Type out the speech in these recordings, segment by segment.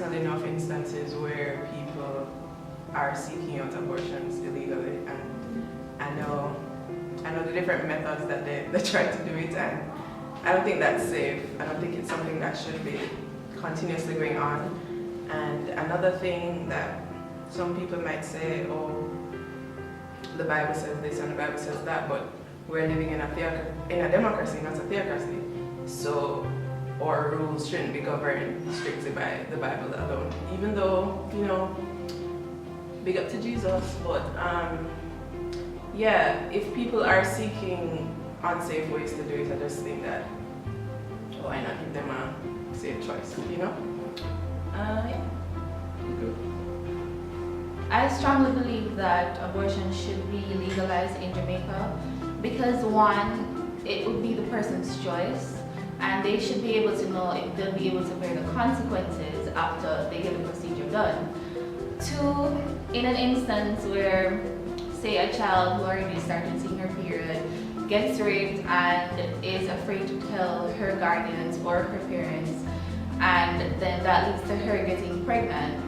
not enough instances where people are seeking out abortions illegally, and I know the different methods that they try to do it, and I don't think that's safe. I don't think it's something that should be continuously going on. And another thing that some people might say, oh, the Bible says this and the Bible says that, but we're living in a democracy, not a theocracy. So our rules shouldn't be governed strictly by the Bible alone. Even though, big up to Jesus, but yeah, if people are seeking unsafe ways to do it, I just think that why not give them a safe choice, Yeah. I strongly believe that abortion should be legalized in Jamaica because one, it would be the person's choice and they should be able to know if they'll be able to bear the consequences after they get the procedure done. Two, in an instance where, say, a child who already started seeing her period gets raped and is afraid to tell her guardians or her parents, and then that leads to her getting pregnant,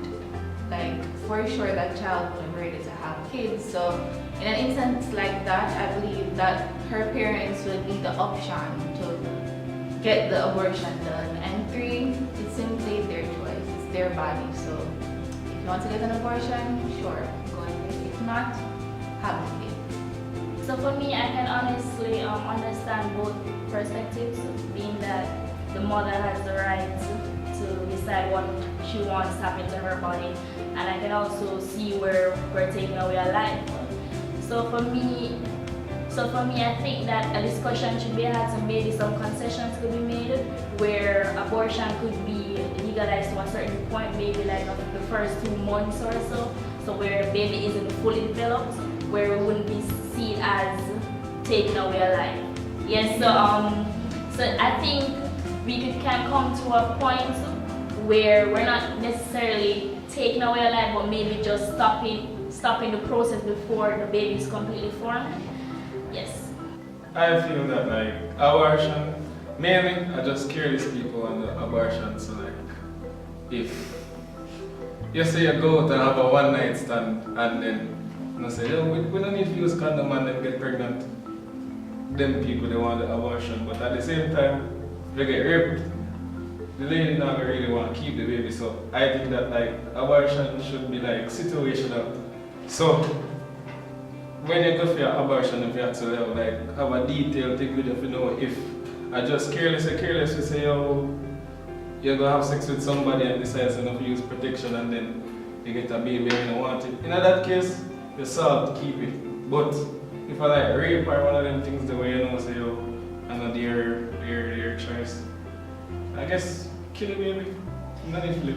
like for sure that child will be ready to have kids. So in an instance like that, I believe that her parents will need the option to get the abortion done. And three, it's simply their choice, it's their body. So if you want to get an abortion, sure, go ahead. If not, have a kid. So for me, I can honestly understand both perspectives, being that the mother has the right to decide what she wants to happen to her body, and I can also see where we're taking away a life. So for me, I think that a discussion should be had, so maybe some concessions could be made where abortion could be legalized to a certain point, maybe like the first 2 months or so, so where the baby isn't fully developed, where it wouldn't be seen as taking away a life. Yes, so I think we can come to a point where we're not necessarily taking away a life, but maybe just stopping the process before the baby is completely formed. Yes. I feel that like abortion, mainly I just careless people on the abortion. So like, if you say you go out and have a one night stand and then say, yo, we don't need to use condom and then get pregnant. Them people they want the abortion, but at the same time, if you get raped, the lady not gonna really want to keep the baby. So I think that like abortion should be like situational. So when you go for your abortion, if you have to have a detailed thing with you, if you know if I just careless, you say, yo, you're gonna have sex with somebody and decides not to use protection and then you get a baby and you don't want it. In that case, you solve to keep it. But if I like rape or one of them things the way say, yo, I know their choice, I guess kill a baby. Not if you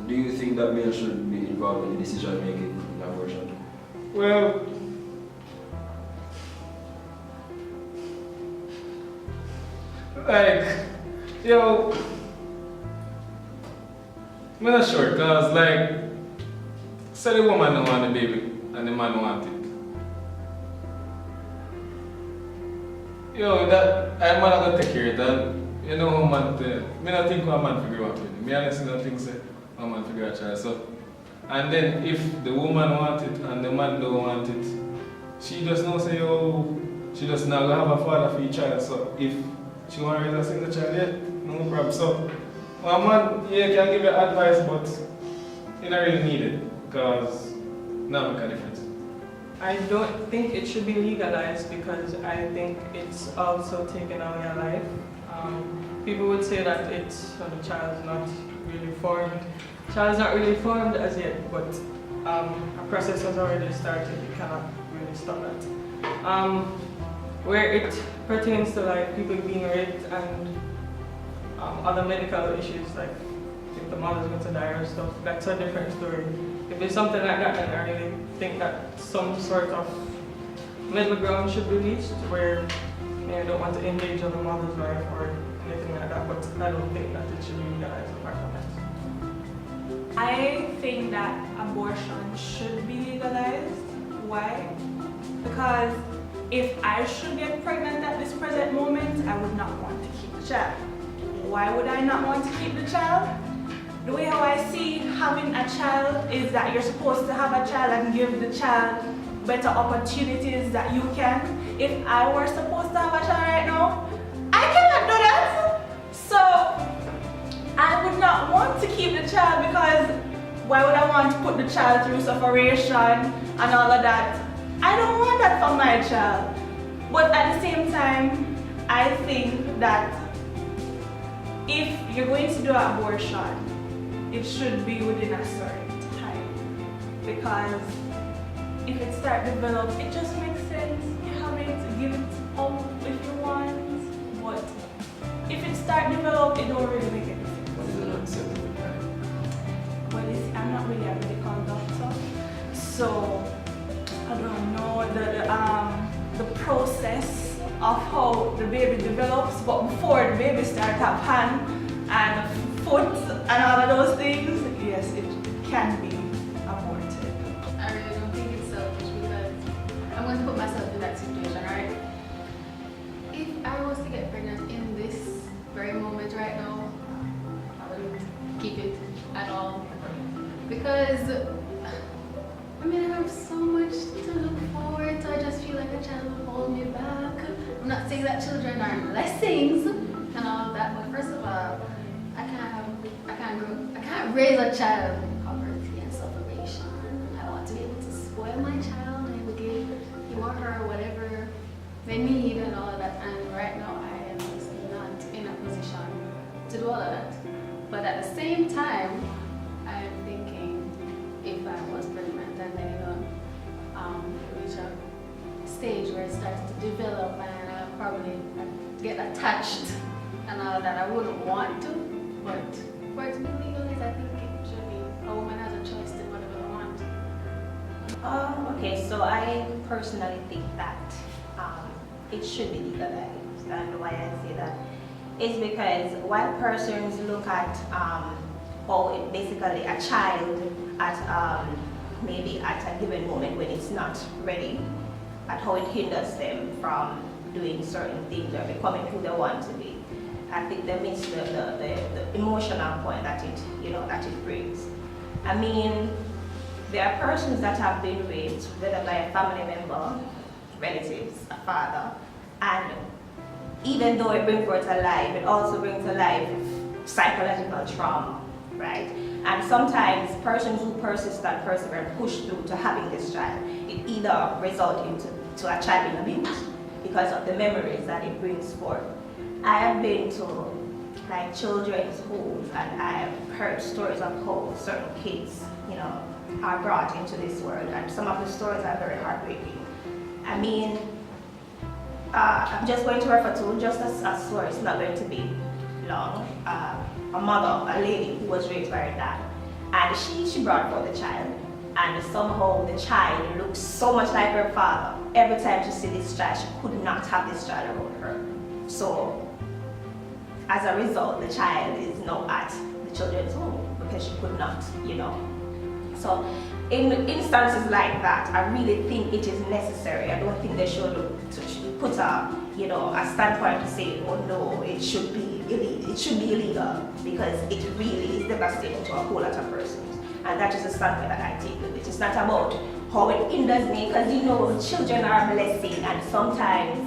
Do you think that men should be involved in the decision making in abortion? Well, like, yo, I'm not sure, because like, say the woman don't want the baby and the man want it. Yo, that I'm not gonna take care of that. You know how man I don't think a man figure out with me. Honestly don't think say a man figure out child. So and then if the woman want it and the man don't want it, she just not say, oh, she just not gonna have a father for each child. So if she want to raise a single child, yeah, no problem. So a man, yeah, can give you advice, but you don't really need it because not make a difference. I don't think it should be legalized because I think it's also taken away a life. People would say that the child's not really formed. Child's not really formed as yet, but a process has already started. You cannot really stop that. Where it pertains to like people being raped and other medical issues, like if the mother's going to die or stuff, that's a different story. If it's something like that, then I really think that some sort of middle ground should be reached where you don't want to engage on the mother's life or anything like that, but I don't think that it should be legalized apart from that. I think that abortion should be legalized. Why? Because if I should get pregnant at this present moment, I would not want to keep the child. Why would I not want to keep the child? the way how I see having a child is that you're supposed to have a child and give the child better opportunities that you can. If I were supposed to have a child right now, I cannot do that. So I would not want to keep the child, because why would I want to put the child through separation and all of that? I don't want that for my child. But at the same time, I think that if you're going to do an abortion, it should be within a certain time. Because if it starts to develop, it just makes sense. You have it, give it up if you want. But if it starts to develop, it don't really make any sense. What is an acceptable time? Well, I'm not really a medical doctor, so I don't know the process of how the baby develops. But before the baby starts to have hand and foot and all of those things, yes, it can be aborted. I really don't think it's selfish, because I'm going to put myself in that situation, right? If I was to get pregnant in this very moment right now, I wouldn't keep it at all. Because, I mean, I have so much to look forward to. I just feel like a child will hold me back. I'm not saying that children are blessings and all of that, but first of all, I can't raise a child in poverty and separation. I want to be able to spoil my child and give him or her whatever they need and all of that. And right now, I am just not in a position to do all of that. But at the same time, I am thinking, if I was pregnant and then reach a stage where it starts to develop and I probably get attached and all that, I wouldn't want to. But for it to be legalized, I think it should be. A woman has a choice to do whatever they want. Okay, so I personally think that it should be legalized, and why I say that is because while persons look at how basically a child at maybe at a given moment when it's not ready, at how it hinders them from doing certain things or becoming who they want to be, I think they miss the emotional point that it brings. I mean, there are persons that have been raped, whether by a family member, relatives, a father, and even though it brings forth a life, it also brings a life psychological trauma, right? And sometimes persons who persist and persevere and push through to having this child, it either results into a child being abused because of the memories that it brings forth. I have been to like children's homes, and I have heard stories of how certain kids, are brought into this world, and some of the stories are very heartbreaking. I mean, I'm just going to refer to just a story. It's not going to be long. A mother, a lady who was raised by her dad, and she brought forth the child, and somehow the child looked so much like her father. Every time she see this child, she could not have this child around her. So as a result, the child is now at the children's home because she could not, So in instances like that, I really think it is necessary. I don't think they should put a standpoint to say, oh no, it should be illegal. It should be illegal because it really is devastating to a whole lot of persons. And that is the standpoint that I take with it. It's not about how it hinders me, because children are a blessing, and sometimes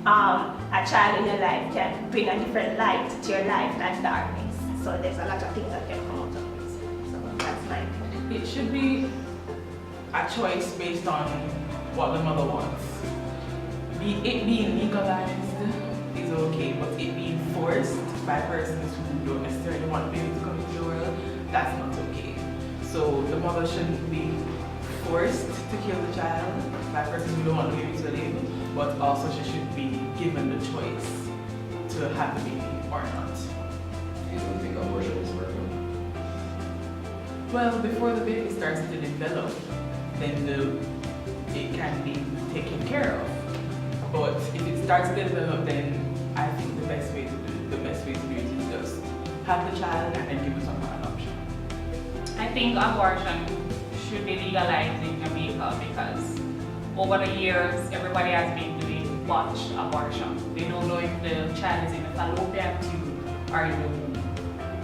a child in your life can bring a different light to your life than darkness. So there's a lot of things that can come out of this. So that's my opinion. It should be a choice based on what the mother wants. It being legalized is okay, but it being forced by persons who don't necessarily want baby to come into the world, that's not okay. So the mother shouldn't be forced to kill the child by persons who don't want the baby to live, but also she should be given the choice to have the baby or not. You don't think abortion is working? Well, before the baby starts to develop, then it can be taken care of. But if it starts to develop, then I think the best way to do it is just have the child and then give it some kind of option. I think abortion should be legalized in Jamaica because over the years, everybody has been doing botched abortion. They don't know if the child is in the fallopian tube or in the womb.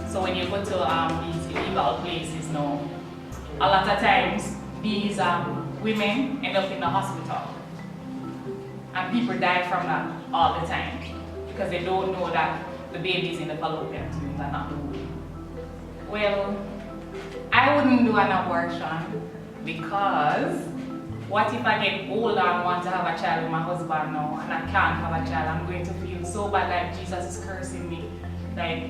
So when you go to these legal places now, a lot of times these women end up in the hospital. And people die from that all the time because they don't know that the babies in the fallopian tubes are not moving. Well, I wouldn't do an abortion because what if I get older and want to have a child with my husband now and I can't have a child? I'm going to feel so bad like Jesus is cursing me. Like,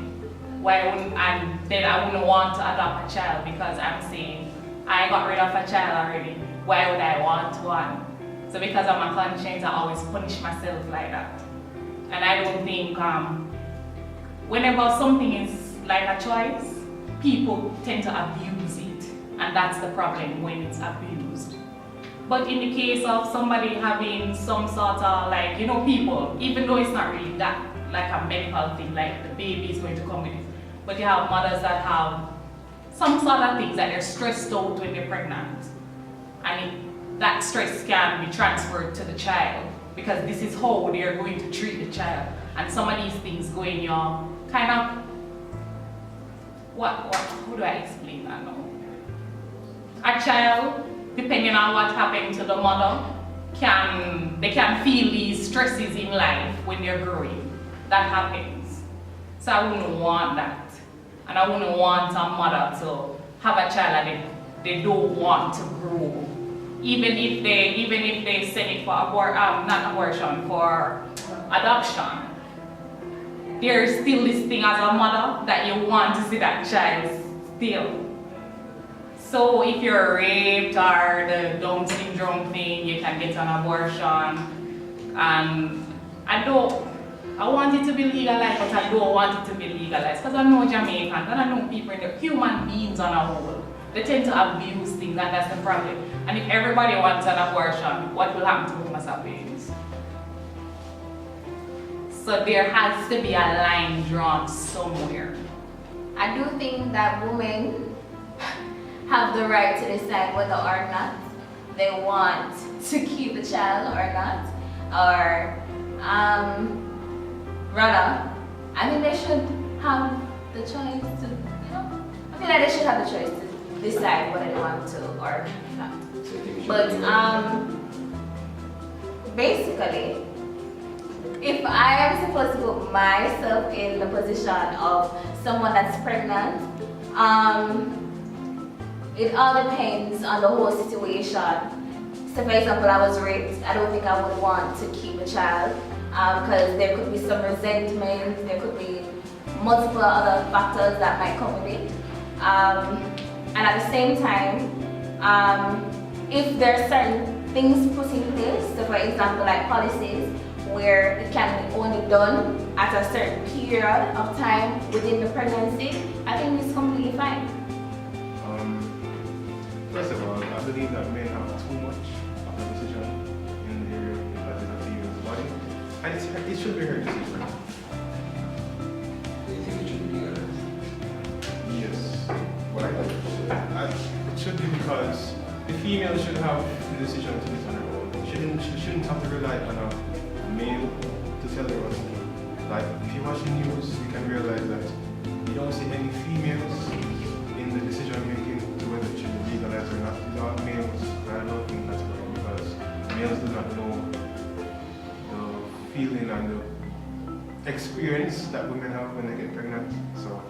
why wouldn't and then I wouldn't want to adopt a child because I'm saying I got rid of a child already. Why would I want one? So because of my conscience, I always punish myself like that. And I don't think whenever something is like a choice, people tend to abuse it. And that's the problem when it's abused. But in the case of somebody having some sort of like, you know, people, even though it's not really that like a medical thing, like the baby is going to come with it, but you have mothers that have some sort of things that they're stressed out when they're pregnant. And that stress can be transferred to the child because this is how they're going to treat the child. And some of these things go in your kind of, how do I explain that now? A child, depending on what happened to the mother, they can feel these stresses in life when they're growing. That happens. So I wouldn't want that. And I wouldn't want a mother to have a child that they don't want to grow. Even if they send it for not abortion, for adoption. There's still this thing as a mother that you want to see that child still. So if you're raped or the Down syndrome thing, you can get an abortion. And I want it to be legalized, but I don't want it to be legalized. Because I know Jamaicans, and I know people in there, human beings on a whole, they tend to abuse things, and that's the problem. And if everybody wants an abortion, what will happen to Homo sapiens? So there has to be a line drawn somewhere. I do think that women have the right to decide whether or not they want to keep a child or not, or rather, I think they should have the choice to, you know, I feel like they should have the choice to decide whether they want to or not. But basically, if I am supposed to put myself in the position of someone that's pregnant, it all depends on the whole situation. So for example, I was raped. I don't think I would want to keep a child because there could be some resentment, there could be multiple other factors that might come with it. And at the same time, if there are certain things put in place, so for example like policies where it can be only done at a certain period of time within the pregnancy, I think it's completely fine. First of all, I believe that men have too much of a decision in the area because it's a female's body, and it should be her decision. Do you think it should be legalized? Yes. Why? It should be because the female should have the decision to make on her own. She shouldn't have to rely on a male to tell her what to do. Like, if you watch the news, you can realize that you don't see any females in the decision making to whether it should be legalized or not. These are all males, and I don't think that's right because males do not know the feeling and the experience that women have when they get pregnant. So